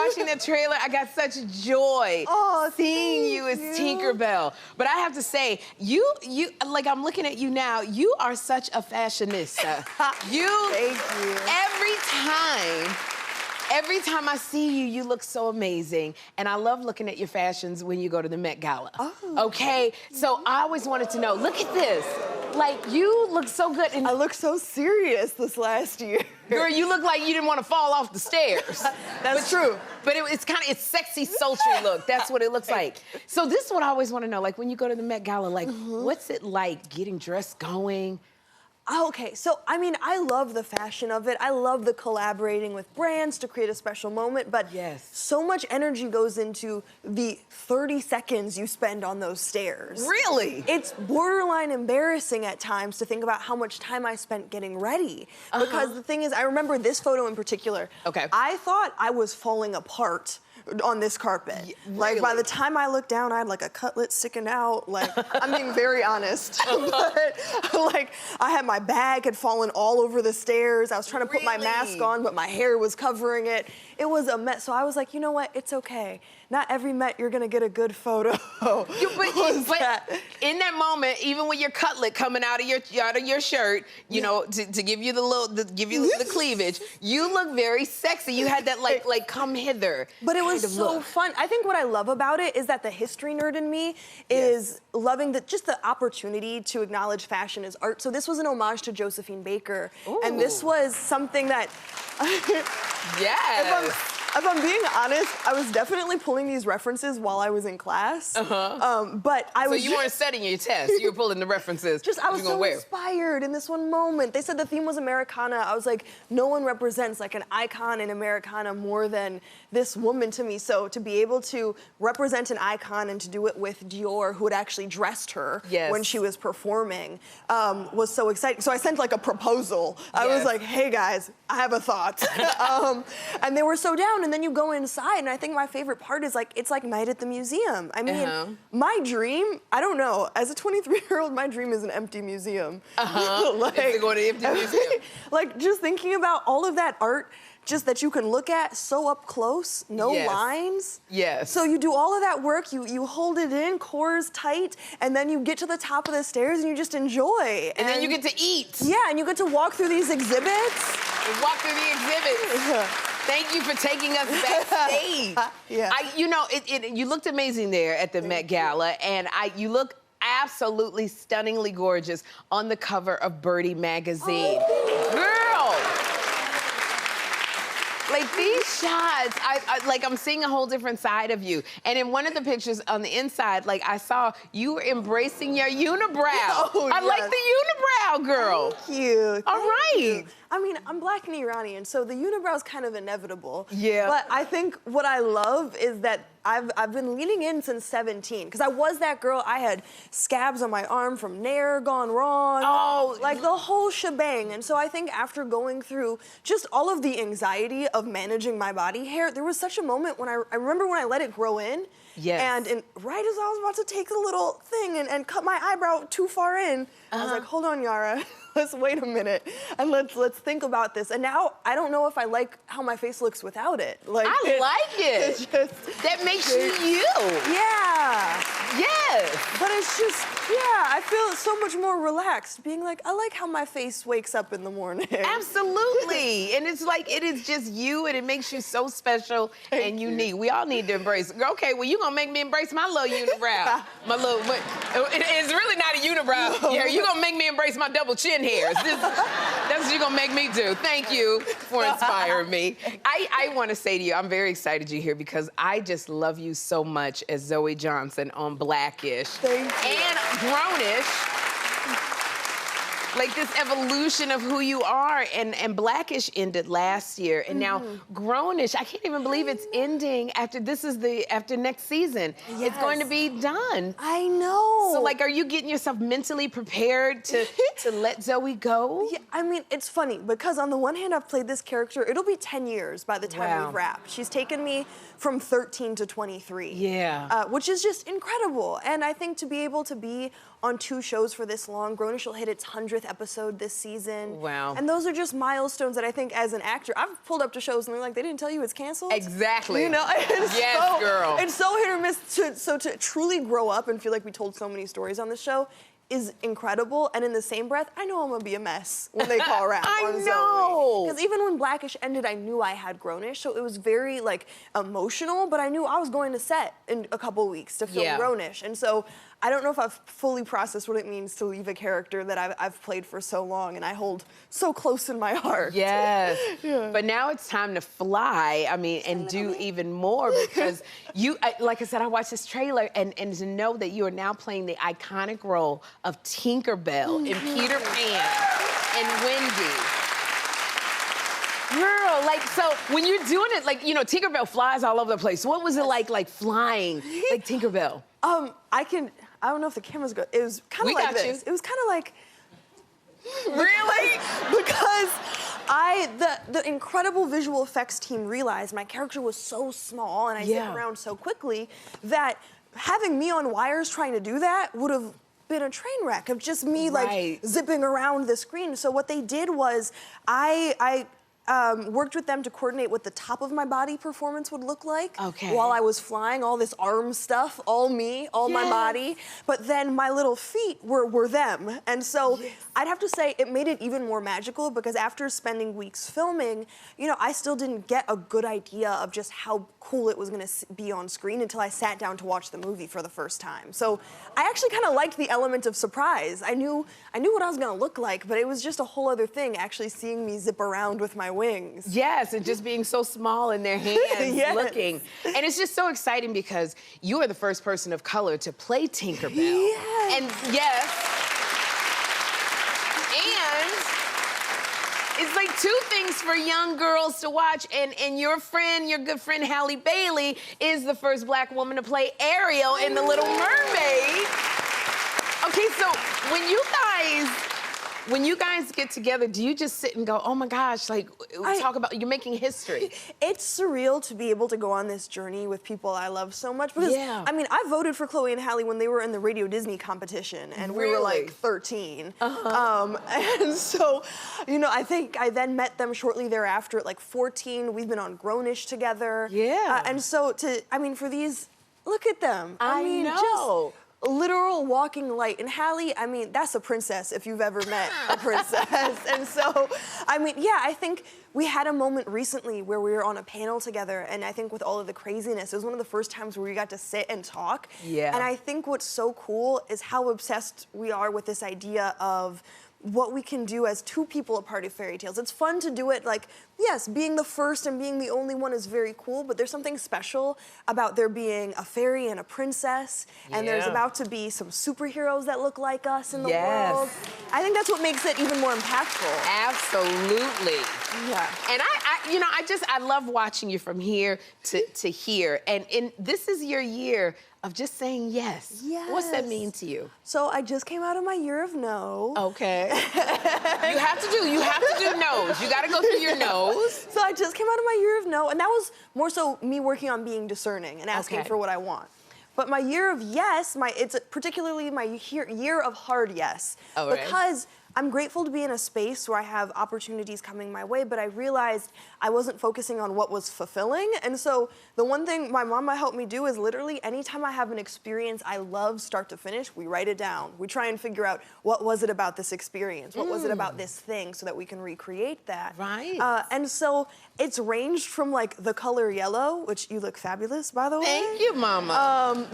watching that trailer, I got such joy seeing you as Tinkerbell. But I have to say, you, like I'm looking at you now, you are such a fashionista. Thank you. Every time I see you, you look so amazing. And I love looking at your fashions when you go to the Met Gala. Oh. Okay, so I always wanted to know, look at this. Like, you look so good. And I look so serious this last year. girl, you look like you didn't want to fall off the stairs. That's true. But it's sexy, sultry look. That's what it looks like. So this is what I always want to know. Like, when you go to the Met Gala, like, what's it like getting dressed going? Okay, so I mean, I love the fashion of it. I love the collaborating with brands to create a special moment, but so much energy goes into the 30 seconds you spend on those stairs. Really? It's borderline embarrassing at times to think about how much time I spent getting ready. Because the thing is, I remember this photo in particular. Okay. I thought I was falling apart on this carpet. Really? Like, by the time I looked down, I had like a cutlet sticking out. Like, I'm being very honest. But like, I had my bag had fallen all over the stairs. I was trying to put my mask on, but my hair was covering it. It was a mess. So I was like, you know what? It's okay. Not every Met you're gonna get a good photo. But in that moment, even with your cutlet coming out of your shirt, you know, to give you the cleavage, you look very sexy. You had that like come hither. But it was so fun. I think what I love about it is that the history nerd in me is loving just the opportunity to acknowledge fashion as art. So this was an homage to Josephine Baker. Ooh. And this was something that yes. If I'm being honest, I was definitely pulling these references while I was in class. But I was. So you weren't studying your test. You were pulling the references. I was so inspired in this one moment. They said the theme was Americana. I was like, no one represents like an icon in Americana more than this woman to me. So to be able to represent an icon and to do it with Dior, who had actually dressed her when she was performing, was so exciting. So I sent like a proposal. I was like, hey guys, I have a thought. And they were so down. And then you go inside, and I think my favorite part is like, it's like night at the museum. I mean, my dream, I don't know, as a 23-year-old, my dream is an empty museum. Like, to go to an empty museum. Like, just thinking about all of that art, just that you can look at so up close, no lines. So you do all of that work, you hold it in, cores tight, and then you get to the top of the stairs and you just enjoy. And then you get to eat. Yeah, and you get to walk through these exhibits. Walk through the exhibits. Thank you for taking us backstage. You know, you looked amazing there at the Met Gala, and you look absolutely stunningly gorgeous on the cover of Birdie magazine. Girl! Like, these shots, I'm seeing a whole different side of you. And in one of the pictures on the inside, like, I saw you were embracing your unibrow. I like the unibrow, girl. Thank you. All right. I mean, I'm Black and Iranian, so the unibrow's kind of inevitable. Yeah. But I think what I love is that I've been leaning in since 17, because I was that girl. I had scabs on my arm from Nair gone wrong. Oh. Like the whole shebang. And so I think after going through just all of the anxiety of managing my body hair, there was such a moment when I remember when I let it grow in. And right as I was about to take the little thing and cut my eyebrow too far in, I was like, hold on, Yara. Let's wait a minute and let's think about this. And now I don't know if I like how my face looks without it. Like, I like it. That makes you. Yeah. Yes. But it's just, I feel so much more relaxed being like, I like how my face wakes up in the morning. Absolutely. And it's like, it is just you, and it makes you so special and unique. We all need to embrace. Okay, well, you're gonna make me embrace my little unibrow. It's really not a unibrow. No. Yeah, you're gonna make me embrace my double chin hairs. That's what you're gonna make me do. Thank you for inspiring me. I wanna say to you, I'm very excited you're here because I just love you so much as Zoe Johnson on Blackish. Thank you. And Grownish. Like this evolution of who you are, and Blackish ended last year, and now Grownish, I can't even believe it's ending after after next season. It's going to be done. I know. So like, are you getting yourself mentally prepared to let Zoe go? Yeah, I mean, it's funny because on the one hand, I've played this character, it'll be 10 years by the time we wrap. She's taken me from 13 to 23. Yeah. Which is just incredible. And I think to be able to be on 2 shows for this long. Grownish will hit its 100th episode this season. Wow. And those are just milestones that I think as an actor, I've pulled up to shows and they're like, they didn't tell you it's canceled? Exactly. You know? Yes, girl. It's so hit or miss. So to truly grow up and feel like we told so many stories on the show is incredible, and in the same breath, I know I'm gonna be a mess when they call rap on know. Because even when Blackish ended, I knew I had Grownish, so it was very like emotional, but I knew I was going to set in a couple weeks to film Grownish, and so I don't know if I've fully processed what it means to leave a character that I've played for so long and I hold so close in my heart. Yes, but now it's time to fly, I mean, and do even more because you, like I said, I watched this trailer and to know that you are now playing the iconic role of Tinkerbell in Peter Pan and Wendy. Girl, like, so when you're doing it, like, you know, Tinkerbell flies all over the place. What was it like flying, like Tinkerbell? I don't know if the camera's good. It was kind of like this. It was kind of like... Really? Because the incredible visual effects team realized my character was so small and I zip around so quickly that having me on wires trying to do that would have been a train wreck of just me like zipping around the screen. So what they did was I worked with them to coordinate what the top of my body performance would look like while I was flying, all this arm stuff, all me, all my body. But then my little feet were them. And so I'd have to say it made it even more magical because after spending weeks filming, you know, I still didn't get a good idea of just how cool it was gonna be on screen until I sat down to watch the movie for the first time. So I actually kind of liked the element of surprise. I knew what I was gonna look like, but it was just a whole other thing actually seeing me zip around with my wings. Yes, and just being so small in their hands looking. And it's just so exciting because you are the first person of color to play Tinkerbell. Yes. And and it's like 2 things for young girls to watch, and your good friend Halle Bailey is the first Black woman to play Ariel in The Little Mermaid. Okay, so when you guys get together, do you just sit and go, oh my gosh, like, talk about, you're making history? It's surreal to be able to go on this journey with people I love so much because, I mean, I voted for Chloe and Halle when they were in the Radio Disney competition and we were like 13. And so, you know, I think I then met them shortly thereafter at like 14. We've been on Grownish together. And so for these, look at them. I mean, know. Just literal walking light. And Halle, I mean, that's a princess if you've ever met a princess. And so, I mean, I think we had a moment recently where we were on a panel together, and I think with all of the craziness, it was one of the first times where we got to sit and talk. And I think what's so cool is how obsessed we are with this idea of what we can do as 2 people a part of fairy tales. It's fun to do it like, yes, being the first and being the only one is very cool, but there's something special about there being a fairy and a princess, and there's about to be some superheroes that look like us in the world. I think that's what makes it even more impactful. Absolutely. And I love watching you from here to here, and this is your year of just saying yes. What's that mean to you? So I just came out of my year of no. Okay. you have to do no's. You gotta go through your no's. So I just came out of my year of no, and that was more so me working on being discerning and asking for what I want. But my year of yes, it's particularly my year of hard yes. Because I'm grateful to be in a space where I have opportunities coming my way, but I realized I wasn't focusing on what was fulfilling. And so the one thing my mama helped me do is literally anytime I have an experience I love start to finish, we write it down. We try and figure out what was it about this experience? What was it about this thing so that we can recreate that? And so it's ranged from like the color yellow, which you look fabulous, by the way. Thank you, mama.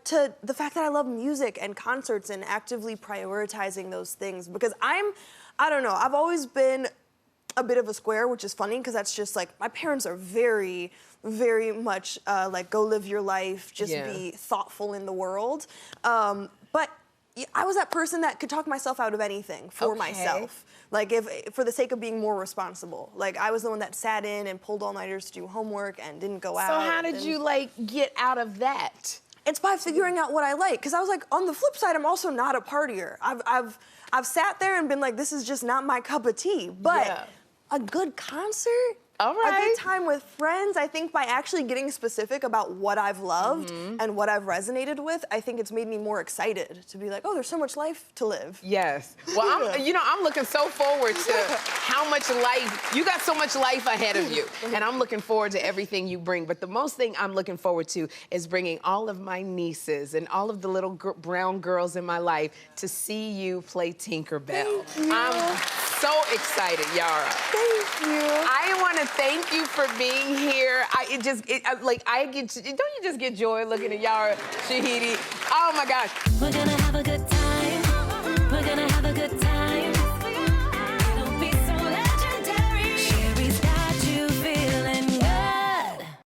To the fact that I love music and concerts and actively prioritizing those things because I don't know, I've always been a bit of a square, which is funny because that's just like, my parents are very, very much like, go live your life, just be thoughtful in the world. But I was that person that could talk myself out of anything for myself. Like if for the sake of being more responsible. Like I was the one that sat in and pulled all-nighters to do homework and didn't go out. So how did you like get out of that? It's by figuring out what I like. Cause I was like, on the flip side, I'm also not a partier. I've sat there and been like, this is just not my cup of tea. But a good concert? All right. A good time with friends. I think by actually getting specific about what I've loved and what I've resonated with, I think it's made me more excited to be like, oh, there's so much life to live. Yes. Well, I'm looking so forward to how much life, you got so much life ahead of you. And I'm looking forward to everything you bring. But the most thing I'm looking forward to is bringing all of my nieces and all of the little brown girls in my life to see you play Tinkerbell. Thank you. I'm so excited, Yara. Thank you. I want to thank you for being here. Don't you just get joy looking at Yara Shahidi? Oh my gosh. We're gonna have a good time. We're gonna